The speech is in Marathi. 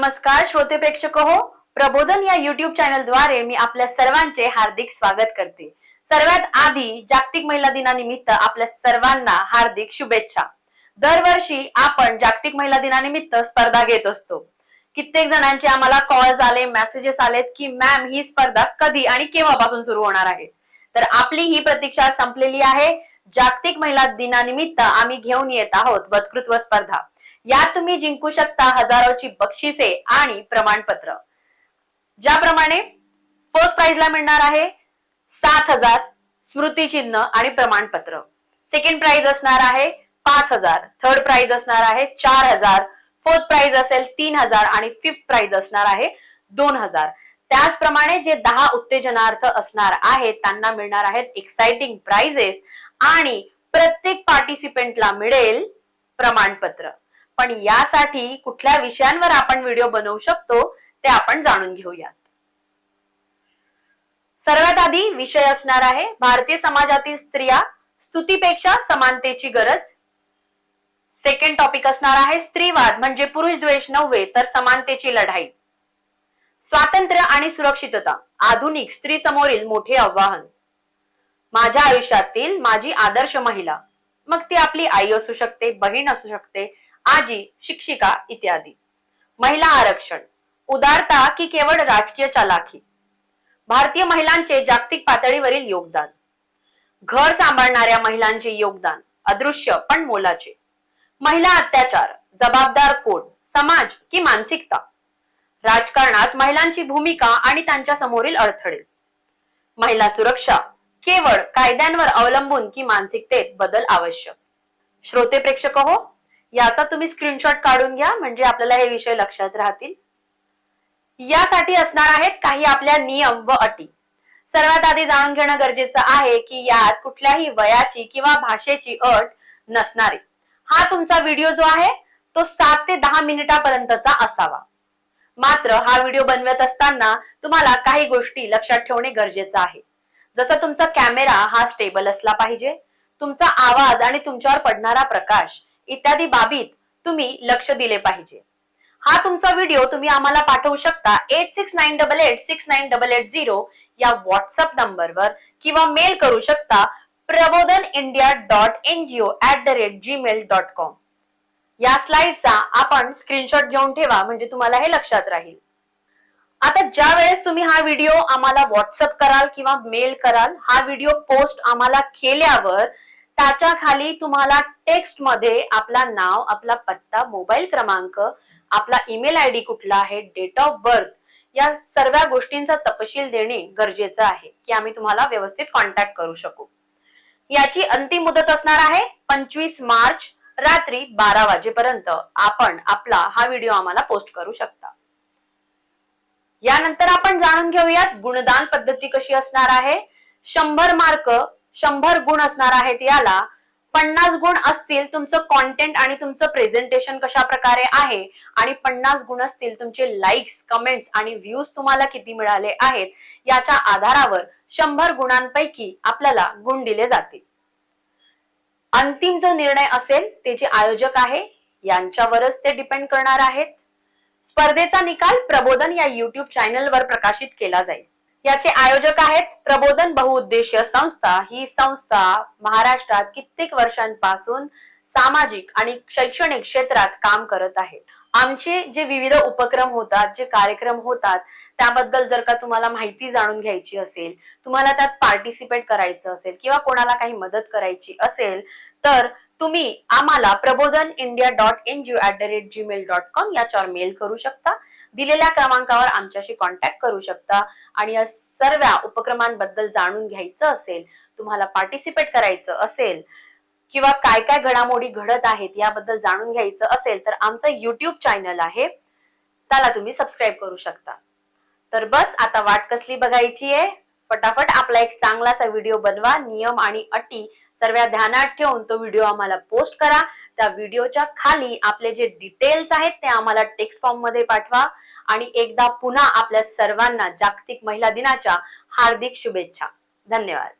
नमस्कार श्रोते प्रेक्षक हो, प्रबोधन या युट्यूब चॅनल द्वारे मी आपल्या सर्वांचे हार्दिक स्वागत करते। सर्वात आधी जागतिक महिला दिनानिमित्त आपल्या सर्वांना हार्दिक शुभेच्छा। दरवर्षी आपण जागतिक महिला दिनानिमित्त स्पर्धा घेत असतो। कित्येक जणांचे आम्हाला कॉल्स आले, मेसेजेस आलेत की मॅम ही स्पर्धा कधी आणि केव्हापासून सुरू होणार आहे। तर आपली ही प्रतीक्षा संपलेली आहे। जागतिक महिला दिनानिमित्त आम्ही घेऊन येत आहोत वक्तृत्व स्पर्धा। यात तुम्ही जिंकू शकता हजारोची बक्षिसे आणि प्रमाणपत्र। ज्याप्रमाणे फर्स्ट प्राइजला मिळणार आहे 7,000 स्मृतिचिन्ह आणि प्रमाणपत्र, सेकंड प्राइज असणार आहे 5,000, थर्ड प्राइज असणार आहे 4,000, फोर्थ प्राइज असेल 3,000 आणि फिफ्थ प्राइज असणार आहे 2,000। त्याचप्रमाणे जे 10 उत्तेजनार्थ असणार आहेत त्यांना मिळणार आहेत एक्साइटिंग प्राइजेस आणि प्रत्येक पार्टिसिपेंटला मिळेल प्रमाणपत्र। पण यासाठी कुठल्या विषयांवर आपण व्हिडिओ बनवू शकतो ते आपण जाणून घेऊयात। सर्वात आधी विषय असणार आहे भारतीय समाजातील स्त्रिया स्तुतीपेक्षा समानतेची गरज। सेकंड टॉपिक असणार आहे स्त्रीवाद म्हणजे पुरुष द्वेष नव्हे तर समानतेची लढाई। स्वातंत्र्य आणि सुरक्षितता आधुनिक स्त्री समोरील मोठे आव्हान। माझ्या आयुष्यातील माझी आदर्श महिला, मग ती आपली आई असू शकते, बहीण असू शकते, आजी, शिक्षिका इत्यादी। महिला आरक्षण उदारता की केवळ राजकीय चालाखी। भारतीय महिलांचे जागतिक पातळीवरील योगदान। घर सांभाळणाऱ्या महिलांचे योगदान अदृश्य पण मोलाचे। महिला अत्याचार जबाबदार कोण, समाज की मानसिकता। राजकारणात महिलांची भूमिका आणि त्यांच्या समोरील अडथळे। महिला सुरक्षा केवळ कायद्यांवर अवलंबून की मानसिकतेत बदल आवश्यक। श्रोते प्रेक्षक हो, याचा तुम्ही स्क्रीनशॉट काढून घ्या म्हणजे आपल्याला हे विषय लक्षात राहतील। यासाठी असणार आहेत काही आपल्या नियम व अटी। सर्वात आधी जाणून घेणं गरजेचं आहे की यात कुठल्याही वयाची किंवा भाषेची अट नसणार आहे। हा तुमचा व्हिडिओ जो आहे तो 7 ते 10 मिनिटापर्यंतचा असावा। मात्र हा व्हिडिओ बनवत असताना तुम्हाला काही गोष्टी लक्षात ठेवणे गरजेचं आहे। जसं तुमचा कॅमेरा हा स्टेबल असला पाहिजे, तुमचा आवाज आणि तुमच्यावर पडणारा प्रकाश इत्यादी बाबीत तुम्ही लक्ष दिले पाहिजे। हा तुमचा व्हिडिओ तुम्ही आम्हाला पाठवू शकता 8698869880 या व्हॉट्सअप नंबरवर किंवा मेल करू शकता prabodhanindia.ngo@gmail.com। या स्लाइडचा आपण स्क्रीनशॉट घेऊन ठेवा म्हणजे तुम्हाला हे लक्षात राहील। आता ज्या वेळेस तुम्ही हा व्हिडिओ आम्हाला व्हॉट्सअप कराल किंवा मेल कराल, हा व्हिडिओ पोस्ट आम्हाला केल्यावर त्याच्या खाली तुम्हाला टेक्स्ट मध्ये आपला नाव, आपला पत्ता, मोबाईल क्रमांक, आपला ईमेल आयडी कुठला आहे, डेट ऑफ बर्थ या सर्व गोष्टींचा तपशील देणे गरजेचं आहे की आम्ही तुम्हाला व्यवस्थित कॉन्टॅक्ट करू शकू। याची अंतिम मुदत असणार आहे 25 मार्च रात्री 12 वाजेपर्यंत आपण आपला हा व्हिडिओ आम्हाला पोस्ट करू शकता। यानंतर आपण जाणून घेऊयात गुणदान पद्धती कशी असणार आहे। 100 मार्क 100 गुण असणार आहेत। याला 50 गुण असतील तुमचं कॉन्टेंट आणि तुमचं प्रेझेंटेशन कशा प्रकारे आहे आणि 50 गुण असतील तुमचे लाईक्स, कमेंट्स आणि व्ह्यूज तुम्हाला किती मिळाले आहेत याच्या आधारावर 100 गुणांपैकी आपल्याला गुण दिले जातील। अंतिम जो निर्णय असेल ते जे आयोजक आहे यांच्यावरच ते डिपेंड करणार आहेत। स्पर्धेचा निकाल प्रबोधन या युट्यूब चॅनलवर प्रकाशित केला जाईल। याचे आयोजक आहेत प्रबोधन बहुउद्देशीय संस्था। ही संस्था महाराष्ट्रात कित्येक वर्षांपासून सामाजिक आणि शैक्षणिक क्षेत्रात काम करत आहे। आमचे जे विविध उपक्रम होतात, जे कार्यक्रम होतात त्याबद्दल जर का तुम्हाला माहिती जाणून घ्यायची असेल, तुम्हाला त्यात पार्टिसिपेट करायचं असेल किंवा कोणाला काही मदत करायची असेल तर तुम्ही आम्हाला prabodhanindia.ngo@gmail.com याच्यावर मेल करू शकता। दिलेल्या क्रमांकावर आमच्याशी कॉन्टॅक्ट करू शकता आणि या सर्व उपक्रमांबद्दल जाणून घ्यायचं असेल, तुम्हाला पार्टिसिपेट करायचं असेल किंवा काय काय घडामोडी घडत आहेत याबद्दल जाणून घ्यायचं असेल तर आमचं YouTube चॅनल आहे त्याला तुम्ही सबस्क्राईब करू शकता। तर बस आता वाट कसली बघायची आहे, फटाफट आपला एक चांगलासा व्हिडिओ बनवा। नियम आणि अटी सर्व ध्यानात ठेवून तो व्हिडिओ आम्हाला पोस्ट करा। त्या व्हिडिओच्या खाली आपले जे डिटेल्स आहेत ते आम्हाला टेक्स्ट फॉर्म मध्ये पाठवा आणि एकदा पुन्हा आपल्या सर्वांना जागतिक महिला दिनाच्या हार्दिक शुभेच्छा। धन्यवाद।